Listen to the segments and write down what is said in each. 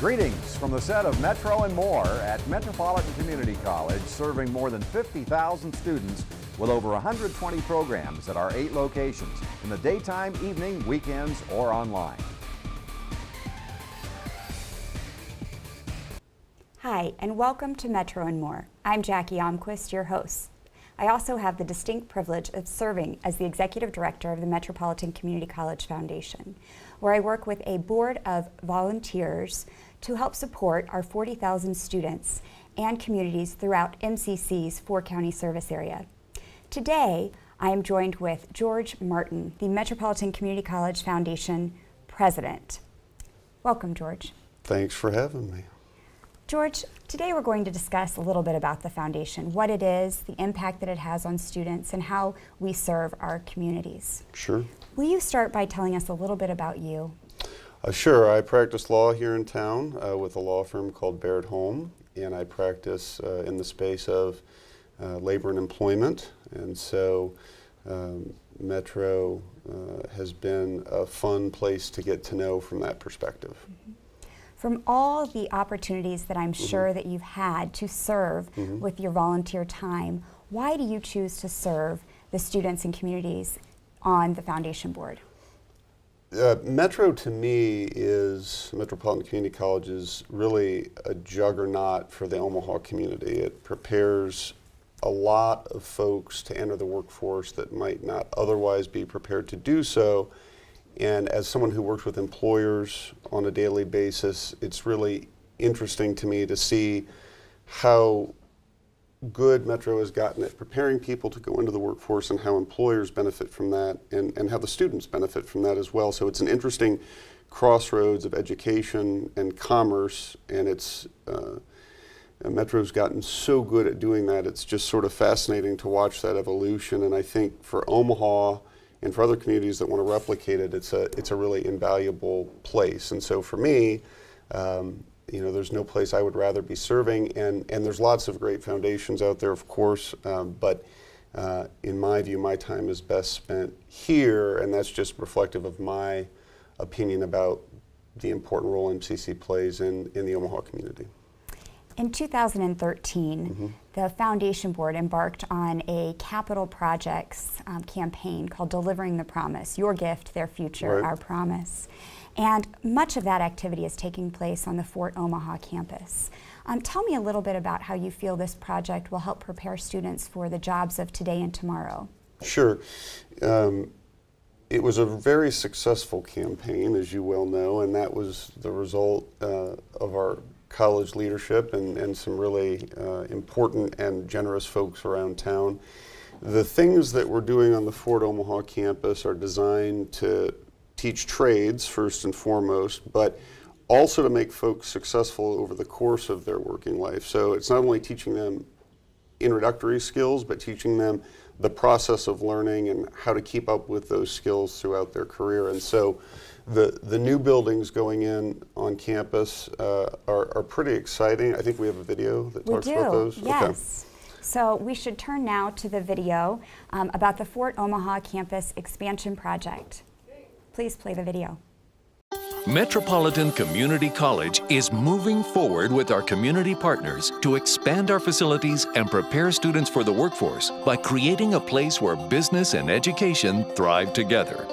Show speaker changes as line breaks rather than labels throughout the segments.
Greetings from the set of Metro and More at Metropolitan Community College, serving more than 50,000 students with over 120 programs at our 8 locations in the daytime, evening, weekends, or online.
Hi, and welcome to Metro and More. I'm Jackie Almquist, your host. I also have the distinct privilege of serving as the Executive Director of the Metropolitan Community College Foundation, where I work with a board of volunteers to help support our 40,000 students and communities throughout MCC's 4-county service area. Today, I am joined with George Martin, the Metropolitan Community College Foundation President. Welcome, George.
Thanks for having me.
George, today we're going to discuss a little bit about the foundation, what it is, the impact that it has on students, and how we serve our communities.
Sure.
Will you start by telling us a little bit about you?
Sure. I practice law here in town with a law firm called Baird Holm, and I practice in the space of labor and employment. And so Metro has been a fun place to get to know from that perspective.
Mm-hmm. From all the opportunities that I'm sure that you've had to serve with your volunteer time, why do you choose to serve the students and communities on the foundation board?
Metro to me is, Metropolitan Community College is really a juggernaut for the Omaha community. It prepares a lot of folks to enter the workforce that might not otherwise be prepared to do so. And as someone who works with employers on a daily basis, it's really interesting to me to see how good Metro has gotten at preparing people to go into the workforce and how employers benefit from that and how the students benefit from that as well. So it's an interesting crossroads of education and commerce, and it's Metro's gotten so good at doing that. It's just sort of fascinating to watch that evolution, and I think for Omaha and for other communities that want to replicate it, it's a really invaluable place. And so for me, there's no place I would rather be serving, and there's lots of great foundations out there, of course, but in my view, my time is best spent here, and that's just reflective of my opinion about the important role MCC plays in the Omaha community.
In 2013, the Foundation Board embarked on a capital projects campaign called Delivering the Promise, Your Gift, Their Future,
Right.
Our Promise. And much of that activity is taking place on the Fort Omaha campus. Tell me a little bit about how you feel this project will help prepare students for the jobs of today and tomorrow.
Sure. It was a very successful campaign, as you well know, and that was the result of our college leadership and some really important and generous folks around town. The things that we're doing on the Fort Omaha campus are designed to teach trades first and foremost, but also to make folks successful over the course of their working life. So it's not only teaching them introductory skills, but teaching them the process of learning and how to keep up with those skills throughout their career. And so the new buildings going in on campus are pretty exciting. I think we have a video that talks about those.
Yes.
Okay.
So we should turn now to the video about the Fort Omaha campus expansion project. Please play the video.
Metropolitan Community College is moving forward with our community partners to expand our facilities and prepare students for the workforce by creating a place where business and education thrive together.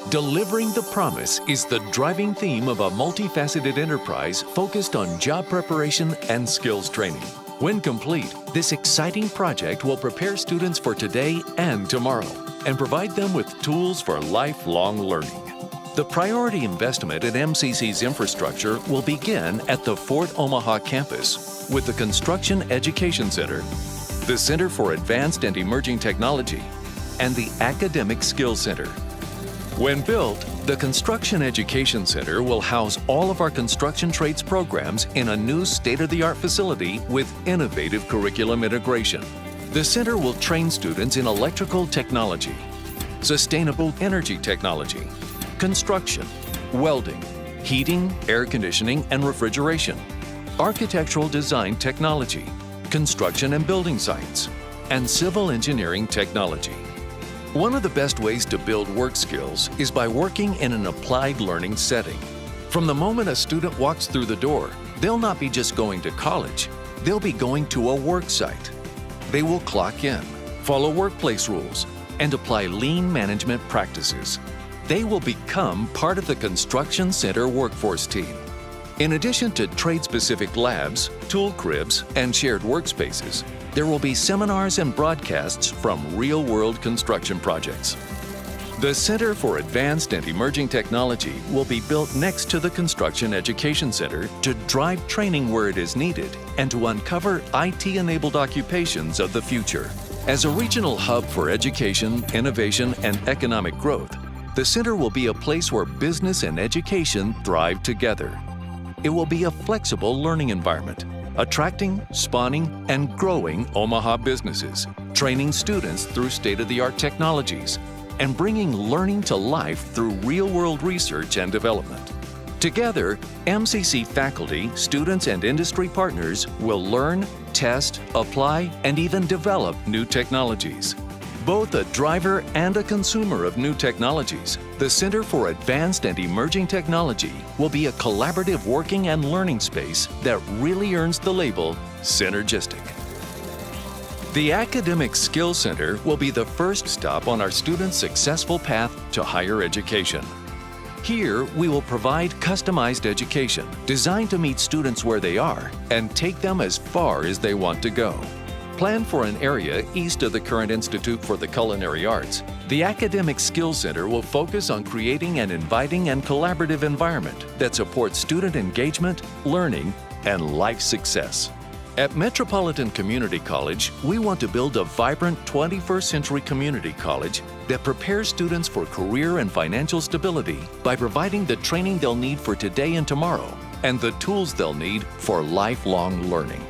Delivering the Promise is the driving theme of a multifaceted enterprise focused on job preparation and skills training. When complete, this exciting project will prepare students for today and tomorrow and provide them with tools for lifelong learning. The priority investment in MCC's infrastructure will begin at the Fort Omaha campus with the Construction Education Center, the Center for Advanced and Emerging Technology, and the Academic Skills Center. When built, the Construction Education Center will house all of our construction trades programs in a new state-of-the-art facility with innovative curriculum integration. The center will train students in electrical technology, sustainable energy technology, construction, welding, heating, air conditioning, and refrigeration, architectural design technology, construction and building science, and civil engineering technology. One of the best ways to build work skills is by working in an applied learning setting. From the moment a student walks through the door, they'll not be just going to college, they'll be going to a work site. They will clock in, follow workplace rules, and apply lean management practices. They will become part of the Construction Center workforce team. In addition to trade-specific labs, tool cribs, and shared workspaces, there will be seminars and broadcasts from real-world construction projects. The Center for Advanced and Emerging Technology will be built next to the Construction Education Center to drive training where it is needed and to uncover IT-enabled occupations of the future. As a regional hub for education, innovation, and economic growth, the center will be a place where business and education thrive together. It will be a flexible learning environment, attracting, spawning, and growing Omaha businesses, training students through state-of-the-art technologies, and bringing learning to life through real-world research and development. Together, MCC faculty, students, and industry partners will learn, test, apply, and even develop new technologies. Both a driver and a consumer of new technologies, the Center for Advanced and Emerging Technology will be a collaborative working and learning space that really earns the label synergistic. The Academic Skills Center will be the first stop on our students' successful path to higher education. Here, we will provide customized education designed to meet students where they are and take them as far as they want to go. Planned for an area east of the current Institute for the Culinary Arts, the Academic Skills Center will focus on creating an inviting and collaborative environment that supports student engagement, learning, and life success. At Metropolitan Community College, we want to build a vibrant 21st century community college that prepares students for career and financial stability by providing the training they'll need for today and tomorrow and the tools they'll need for lifelong learning.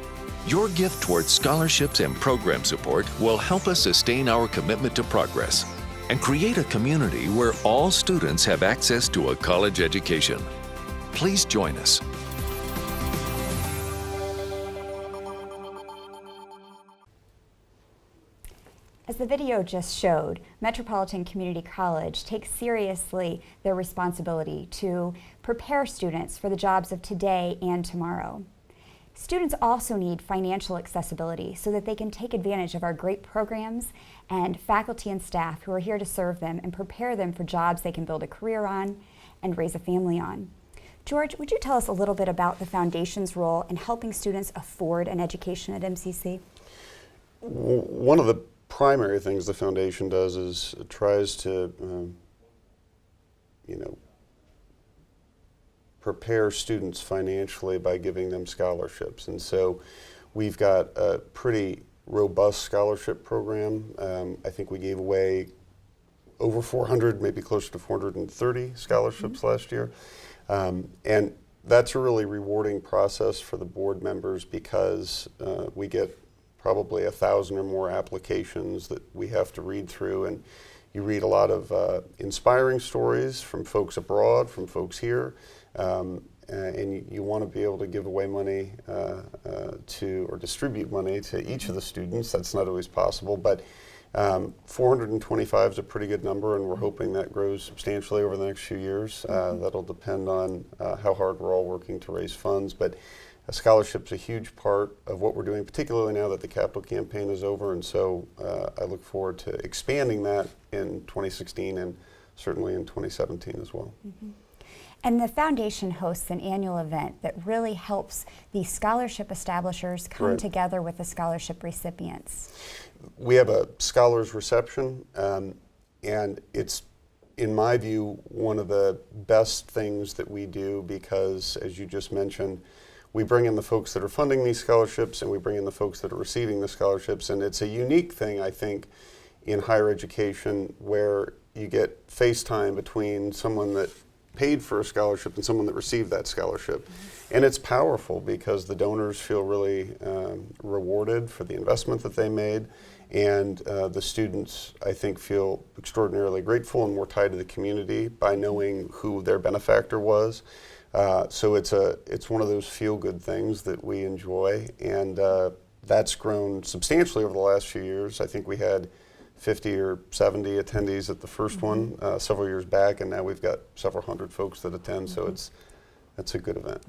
Your gift towards scholarships and program support will help us sustain our commitment to progress and create a community where all students have access to a college education. Please join us.
As the video just showed, Metropolitan Community College takes seriously their responsibility to prepare students for the jobs of today and tomorrow. Students also need financial accessibility so that they can take advantage of our great programs and faculty and staff who are here to serve them and prepare them for jobs they can build a career on and raise a family on. George, would you tell us a little bit about the Foundation's role in helping students afford an education at MCC?
One of the primary things the Foundation does is it tries to, prepare students financially by giving them scholarships. And so we've got a pretty robust scholarship program. I think we gave away over 400, maybe closer to 430 scholarships last year. And that's a really rewarding process for the board members because we get probably 1,000 or more applications that we have to read through, and you read a lot of inspiring stories from folks abroad, from folks here, and you want to be able to give away money or distribute money to each of the students. That's not always possible, but 425 is a pretty good number, and we're hoping that grows substantially over the next few years. That'll depend on how hard we're all working to raise funds, but a scholarship's a huge part of what we're doing, particularly now that the capital campaign is over, and so I look forward to expanding that in 2016 and certainly in 2017 as well.
And the Foundation hosts an annual event that really helps the scholarship establishers come together with the scholarship recipients.
We have a scholars reception, and it's, in my view, one of the best things that we do because, as you just mentioned, we bring in the folks that are funding these scholarships and we bring in the folks that are receiving the scholarships, and it's a unique thing, I think, in higher education where you get face time between someone that paid for a scholarship and someone that received that scholarship. And it's powerful because the donors feel really rewarded for the investment that they made, and the students, I think, feel extraordinarily grateful and more tied to the community by knowing who their benefactor was. So it's one of those feel-good things that we enjoy, and that's grown substantially over the last few years. I think we had 50 or 70 attendees at the first one several years back, and now we've got several hundred folks that attend, so that's a good event.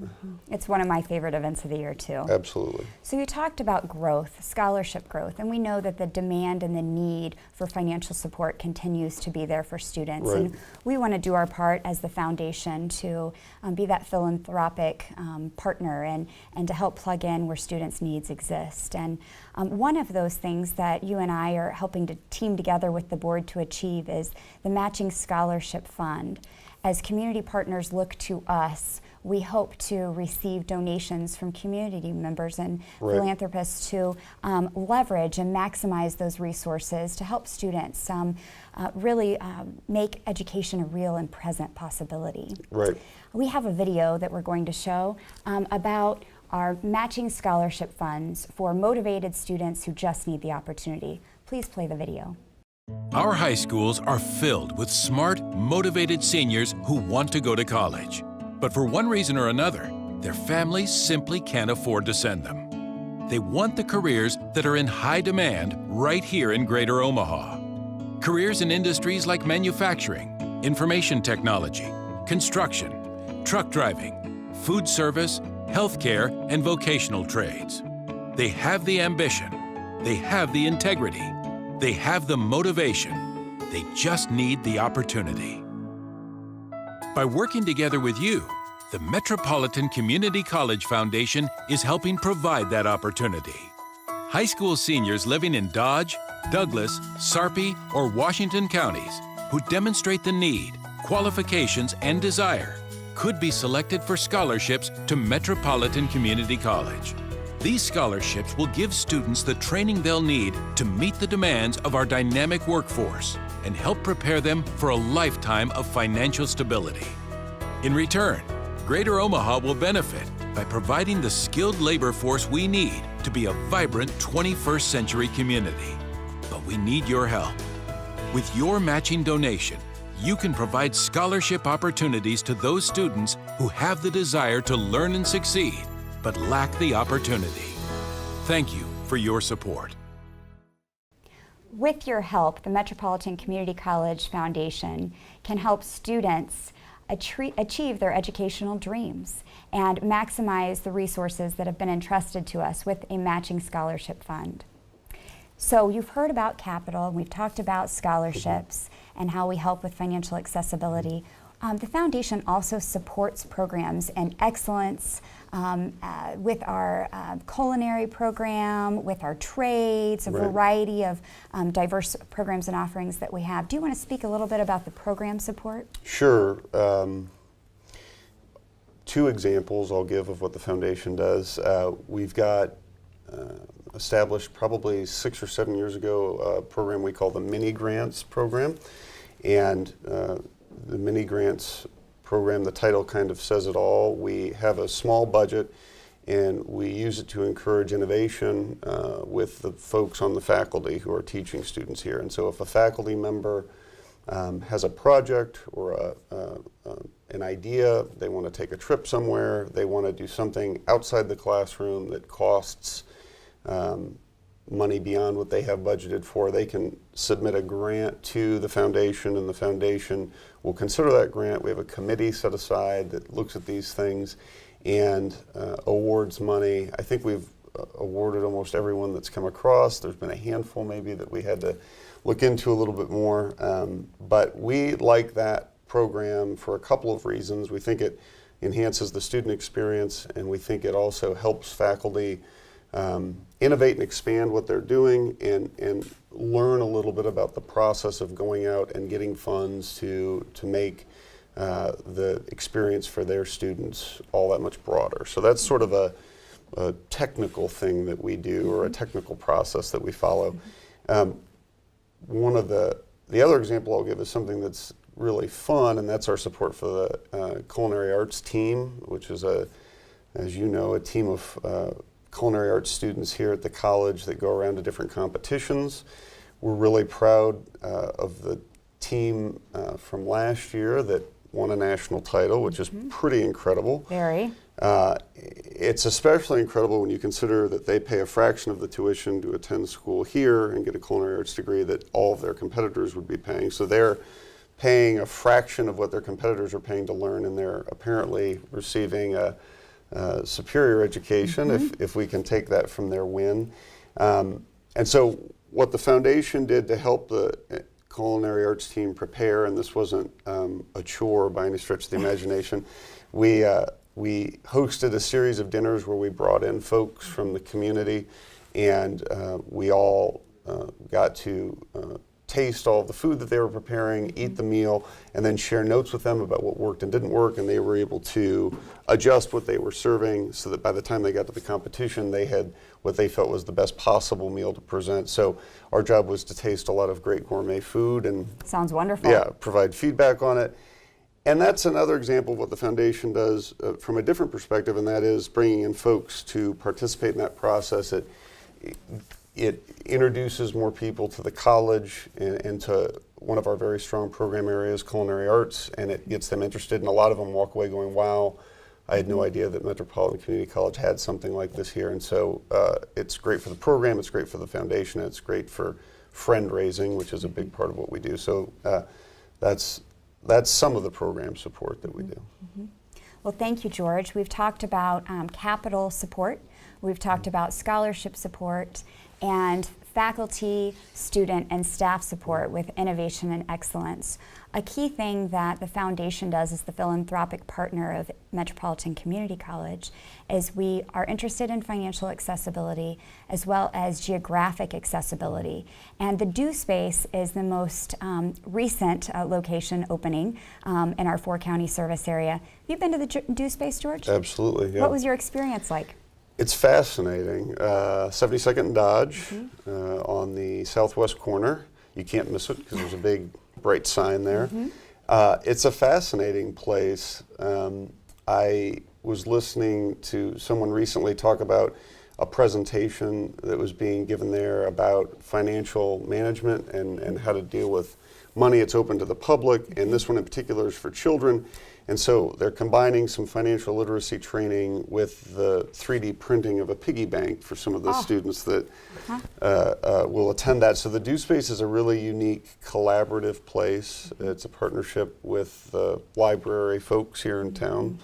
It's one of my favorite events of the year too.
Absolutely.
So you talked about growth, scholarship growth, and we know that the demand and the need for financial support continues to be there for students.
Right.
And we want to do our part as the foundation to be that philanthropic partner and to help plug in where students' needs exist. And one of those things that you and I are helping to team together with the board to achieve is the Matching Scholarship Fund. As community partners look to us, we hope to receive donations from community members and
Right.
philanthropists to leverage and maximize those resources to help students really make education a real and present possibility.
Right.
We have a video that we're going to show about our matching scholarship funds for motivated students who just need the opportunity. Please play the video.
Our high schools are filled with smart, motivated seniors who want to go to college. But for one reason or another, their families simply can't afford to send them. They want the careers that are in high demand right here in Greater Omaha. Careers in industries like manufacturing, information technology, construction, truck driving, food service, healthcare, and vocational trades. They have the ambition. They have the integrity. They have the motivation. They just need the opportunity. By working together with you, the Metropolitan Community College Foundation is helping provide that opportunity. High school seniors living in Dodge, Douglas, Sarpy, or Washington counties who demonstrate the need, qualifications, and desire could be selected for scholarships to Metropolitan Community College. These scholarships will give students the training they'll need to meet the demands of our dynamic workforce and help prepare them for a lifetime of financial stability. In return, Greater Omaha will benefit by providing the skilled labor force we need to be a vibrant 21st century community. But we need your help. With your matching donation, you can provide scholarship opportunities to those students who have the desire to learn and succeed, but lack the opportunity. Thank you for your support.
With your help, the Metropolitan Community College Foundation can help students achieve their educational dreams and maximize the resources that have been entrusted to us with a matching scholarship fund. So you've heard about capital, we've talked about scholarships and how we help with financial accessibility. The foundation also supports programs and excellence with our culinary program, with our trades, a
Right.
variety of diverse programs and offerings that we have. Do you want to speak a little bit about the program support?
Sure. Two examples I'll give of what the foundation does. We've got established probably 6 or 7 years ago a program we call the Mini Grants program. And the Mini Grants program, the title kind of says it all. We have a small budget and we use it to encourage innovation with the folks on the faculty who are teaching students here. And so if a faculty member has a project or an idea, they want to take a trip somewhere, they want to do something outside the classroom that costs money beyond what they have budgeted for, they can submit a grant to the foundation, and the foundation will consider that grant. We have a committee set aside that looks at these things and awards money. I think we've awarded almost everyone that's come across. There's been a handful maybe that we had to look into a little bit more, but we like that program for a couple of reasons. We think it enhances the student experience, and we think it also helps faculty innovate and expand what they're doing and learn a little bit about the process of going out and getting funds to make the experience for their students all that much broader. So that's sort of a technical thing that we do, or a technical process that we follow. One of the other example I'll give is something that's really fun, and that's our support for the culinary arts team, which is as you know, a team of culinary arts students here at the college that go around to different competitions. We're really proud of the team from last year that won a national title, which is pretty incredible.
Very.
It's especially incredible when you consider that they pay a fraction of the tuition to attend school here and get a culinary arts degree that all of their competitors would be paying. So they're paying a fraction of what their competitors are paying to learn, and they're apparently receiving a superior education if we can take that from their win. And so what the foundation did to help the culinary arts team prepare, and this wasn't a chore by any stretch of the imagination, we hosted a series of dinners where we brought in folks from the community, and we all got to taste all the food that they were preparing, eat the meal, and then share notes with them about what worked and didn't work, and they were able to adjust what they were serving so that by the time they got to the competition, they had what they felt was the best possible meal to present. So our job was to taste a lot of great gourmet food and
Sounds wonderful.
yeah, provide feedback on it. And that's another example of what the foundation does from a different perspective, and that is bringing in folks to participate in that process. It introduces more people to the college and to one of our very strong program areas, culinary arts, and it gets them interested. And a lot of them walk away going, wow, I had no idea that Metropolitan Community College had something like this here. And so it's great for the program, it's great for the foundation, it's great for friend raising, which is a big part of what we do. So that's some of the program support that we do.
Well, thank you, George. We've talked about capital support, we've talked about scholarship support, and faculty, student, and staff support with innovation and excellence. A key thing that the foundation does as the philanthropic partner of Metropolitan Community College is we are interested in financial accessibility as well as geographic accessibility. And the Do Space is the most recent location opening in our 4-county service area. Have you been to the Do Space, George?
Absolutely, yeah.
What was your experience like?
It's fascinating. 72nd and Dodge on the southwest corner. You can't miss it because there's a big bright sign there. It's a fascinating place. I was listening to someone recently talk about a presentation that was being given there about financial management and how to deal with money. It's open to the public, and this one in particular is for children. And so they're combining some financial literacy training with the 3D printing of a piggy bank for some of the students that will attend that. So the Do Space is a really unique collaborative place. It's a partnership with the library folks here in town.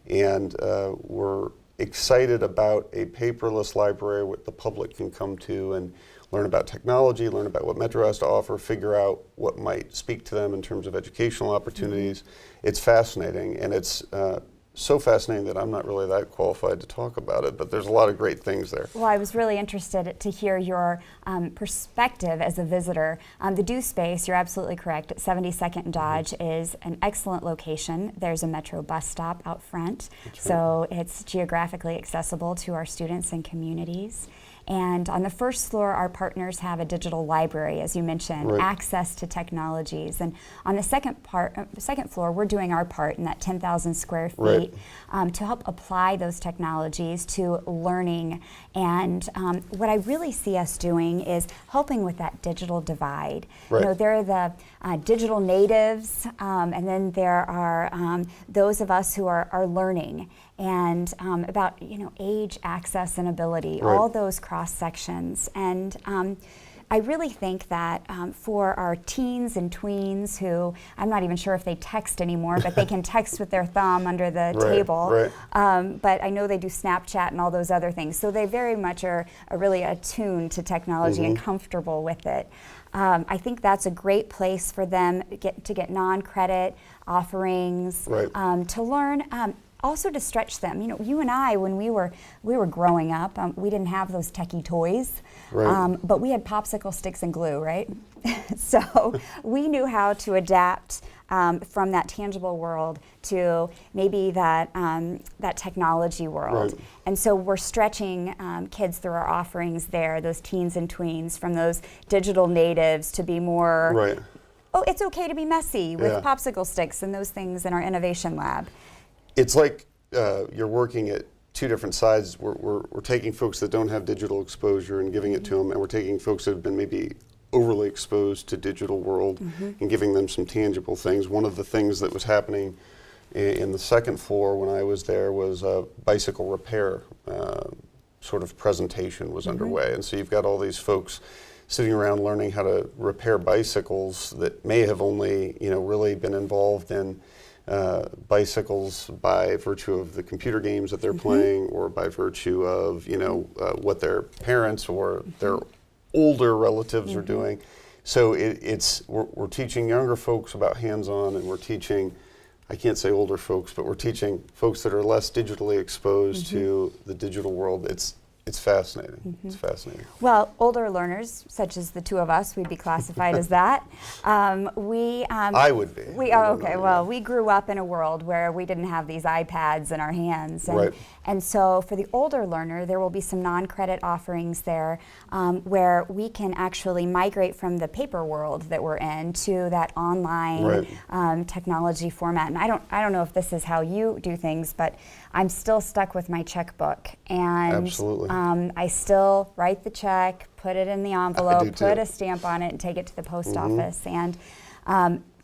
And we're excited about a paperless library that the public can come to and learn about technology, learn about what Metro has to offer, figure out what might speak to them in terms of educational opportunities. It's fascinating, and it's so fascinating that I'm not really that qualified to talk about it, but there's a lot of great things there.
Well, I was really interested to hear your perspective as a visitor. The Do Space, you're absolutely correct, at 72nd and Dodge is an excellent location. There's a Metro bus stop out front, so it's geographically accessible to our students and communities. And on the first floor, our partners have a digital library, as you mentioned, access to technologies. And on the second floor, we're doing our part in that 10,000 square feet to help apply those technologies to learning. And what I really see us doing is helping with that digital divide. You know, there are the digital natives, and then there are those of us who are learning. And about age, access, and ability, all those cross sections. And I really think that for our teens and tweens who, I'm not even sure if they text anymore, but they can text with their thumb under the table. But I know they do Snapchat and all those other things. So they very much are really attuned to technology and comfortable with it. I think that's a great place for them to get non-credit offerings, to learn. Also to stretch them. You and I, when we were growing up, we didn't have those techie toys, but we had popsicle sticks and glue, right? So we knew how to adapt from that tangible world to maybe that technology world. And so we're stretching kids through our offerings there, those teens and tweens, from those digital natives to be more, oh, it's okay to be messy with popsicle sticks and those things in our innovation lab.
It's like you're working at two different sides. We're taking folks that don't have digital exposure and giving it to them, and we're taking folks that have been maybe overly exposed to digital world and giving them some tangible things. One of the things that was happening in the second floor when I was there was a bicycle repair sort of presentation was underway. And so you've got all these folks sitting around learning how to repair bicycles that may have only, really been involved in bicycles by virtue of the computer games that they're playing, or by virtue of, what their parents or their older relatives are doing. So we're teaching younger folks about hands-on, and we're teaching, I can't say older folks, but we're teaching folks that are less digitally exposed to the digital world. It's fascinating. It's fascinating.
Well, older learners, such as the two of us, we'd be classified as that.
I would be.
Well, we grew up in a world where we didn't have these iPads in our hands. And,
Right.
and so for the older learner, there will be some non-credit offerings there where we can actually migrate from the paper world that we're in to that online technology format. And I don't know if this is how you do things, but I'm still stuck with my checkbook. And
Absolutely.
I still write the check, put it in the envelope,
too.
put a stamp on it, and take it to the post office. And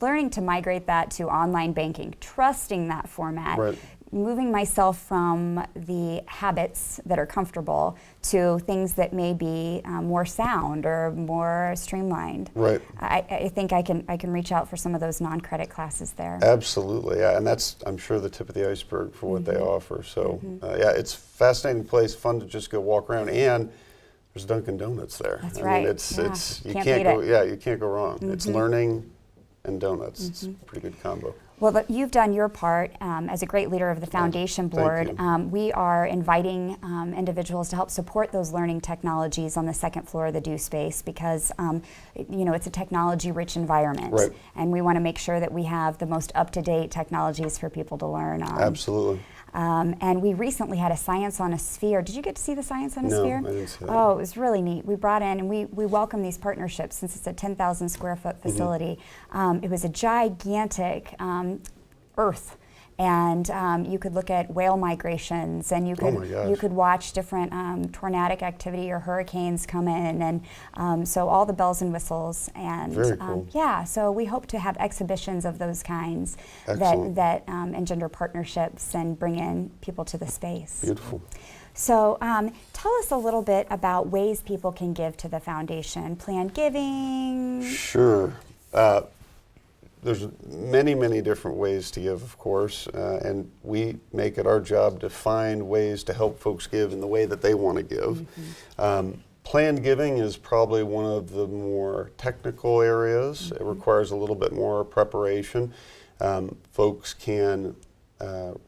learning to migrate that to online banking, trusting that format,
Right.
moving myself from the habits that are comfortable to things that may be more sound or more streamlined.
Right.
I think I can reach out for some of those non-credit classes there.
Absolutely, yeah, and that's, I'm sure, the tip of the iceberg for what they offer. So, yeah, it's a fascinating place, fun to just go walk around, and there's Dunkin' Donuts there.
That's
I
right.
mean, it's you
Can't
can't
beat
go,
it.
yeah, you can't go wrong. It's learning and donuts. It's a pretty good combo.
Well, you've done your part as a great leader of the foundation board.
you.
We are inviting individuals to help support those learning technologies on the second floor of the Do Space because, it's a technology-rich environment.
Right.
And we want to make sure that we have the most up-to-date technologies for people to learn on.
Absolutely.
And we recently had a Science on a Sphere. Did you get to see the Science on a
No,
Sphere?
I didn't see that.
Oh, it was really neat. We brought in, and we welcome these partnerships since it's a 10,000 square foot facility. It was a gigantic Earth. And you could look at whale migrations, and you
Oh my
could
gosh.
you could watch different tornadic activity or hurricanes come in, and so all the bells and whistles. And
Very cool.
yeah, so we hope to have exhibitions of those kinds
Excellent.
that engender partnerships and bring in people to the space.
Beautiful.
So tell us a little bit about ways people can give to the foundation. Planned giving.
Sure. There's many, many different ways to give, of course, and we make it our job to find ways to help folks give in the way that they want to give. Planned giving is probably one of the more technical areas. It requires a little bit more preparation. Folks can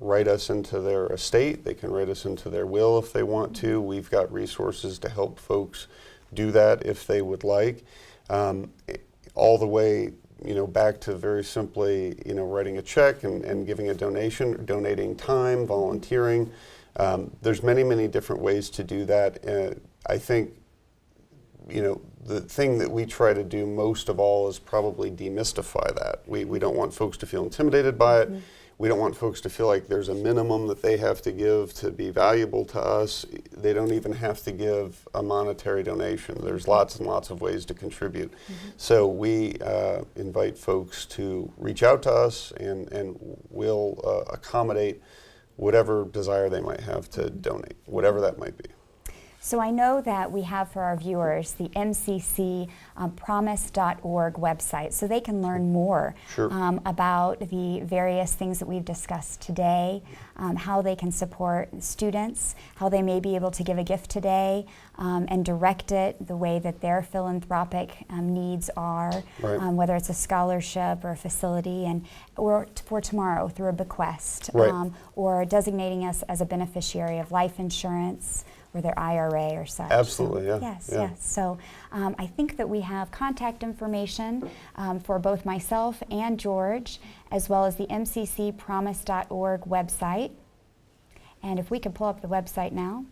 write us into their estate. They can write us into their will if they want to. We've got resources to help folks do that if they would like. All the way back to very simply, writing a check and giving a donation, donating time, volunteering. There's many, many different ways to do that. I think, the thing that we try to do most of all is probably demystify that. We don't want folks to feel intimidated by it. We don't want folks to feel like there's a minimum that they have to give to be valuable to us. They don't even have to give a monetary donation. There's lots and lots of ways to contribute. So we invite folks to reach out to us, and we'll accommodate whatever desire they might have to donate, whatever that might be.
So I know that we have for our viewers the MCC promise.org website, so they can learn more
Sure.
about the various things that we've discussed today, how they can support students, how they may be able to give a gift today, and direct it the way that their philanthropic needs are,
Right.
whether it's a scholarship or a facility, or for tomorrow through a bequest,
Right.
or designating us as a beneficiary of life insurance, or their IRA or such.
Absolutely,
So,
yeah,
Yes,
yeah.
yes. So I think that we have contact information for both myself and George, as well as the mccpromise.org website. And if we could pull up the website now.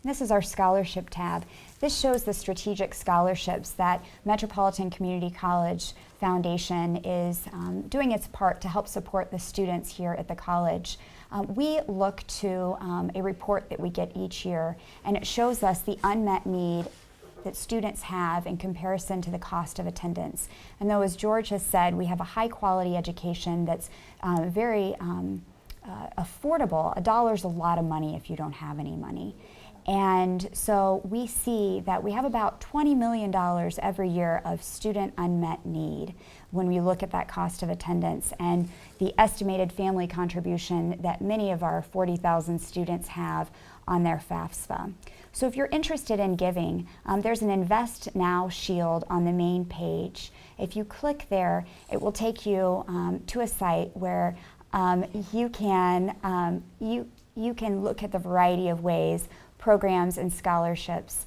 This is our scholarship tab. This shows the strategic scholarships that Metropolitan Community College Foundation is doing its part to help support the students here at the college. We look to a report that we get each year, and it shows us the unmet need that students have in comparison to the cost of attendance. And though, as George has said, we have a high quality education that's very affordable. $1 is a lot of money if you don't have any money. And so we see that we have about $20 million every year of student unmet need when we look at that cost of attendance and the estimated family contribution that many of our 40,000 students have on their FAFSA. So if you're interested in giving, there's an Invest Now shield on the main page. If you click there, it will take you to a site where you can look at the variety of ways, programs and scholarships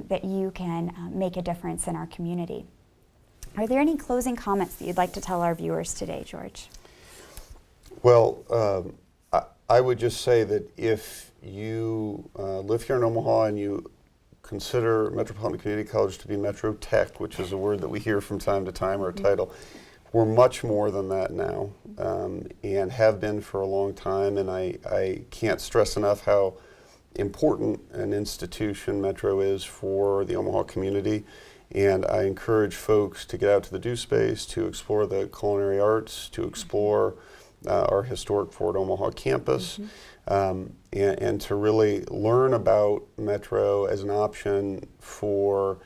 that you can make a difference in our community. Are there any closing comments that you'd like to tell our viewers today, George?
Well, I would just say that if you live here in Omaha and you consider Metropolitan Community College to be Metro Tech, which is a word that we hear from time to time, or a title, we're much more than that now, and have been for a long time, and I can't stress enough how important an institution Metro is for the Omaha community. And I encourage folks to get out to the Do Space, to explore the culinary arts, to explore our historic Fort Omaha campus, and to really learn about Metro as an option for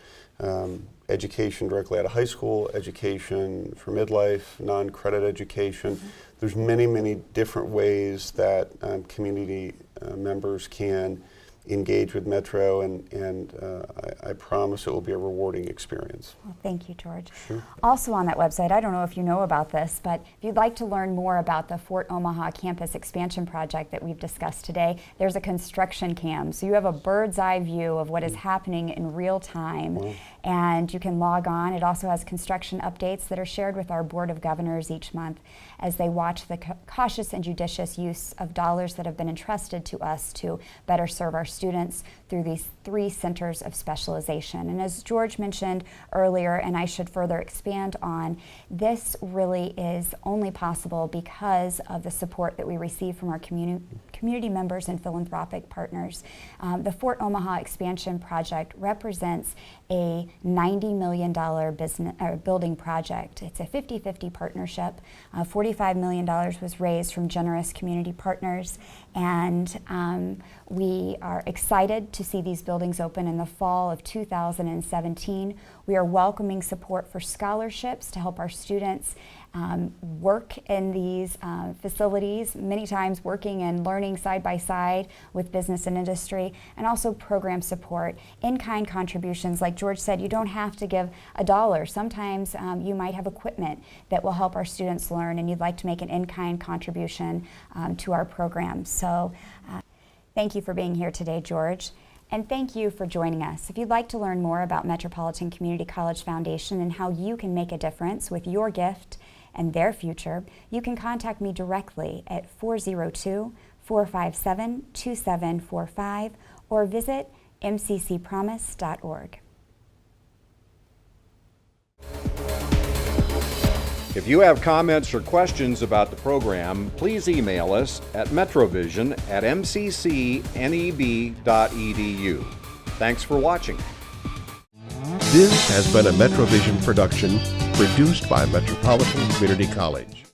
education directly out of high school, education for midlife, non-credit education. There's many, many different ways that community members can engage with Metro, and I promise it will be a rewarding experience.
Well, thank you, George.
Sure.
Also on that website, I don't know if you know about this, but if you'd like to learn more about the Fort Omaha campus expansion project that we've discussed today, there's a construction cam. So you have a bird's eye view of what is happening in real time.
Wow.
And you can log on. It also has construction updates that are shared with our Board of Governors each month as they watch the cautious and judicious use of dollars that have been entrusted to us to better serve our students through these 3 centers of specialization. And as George mentioned earlier, and I should further expand on, this really is only possible because of the support that we receive from our community members and philanthropic partners. The Fort Omaha expansion project represents a $90 million building project. It's a 50-50 partnership. $45 million was raised from generous community partners, and we are excited to see these buildings open in the fall of 2017. We are welcoming support for scholarships to help our students work in these facilities, many times working and learning side by side with business and industry, and also program support, in-kind contributions. Like George said, you don't have to give $1. Sometimes you might have equipment that will help our students learn, and you'd like to make an in-kind contribution to our program. So thank you for being here today, George. And thank you for joining us. If you'd like to learn more about Metropolitan Community College Foundation and how you can make a difference with your gift and their future, you can contact me directly at 402-457-2745 or visit mccpromise.org.
If you have comments or questions about the program, please email us at metrovision@mccneb.edu. Thanks for watching.
This has been a MetroVision production produced by Metropolitan Community College.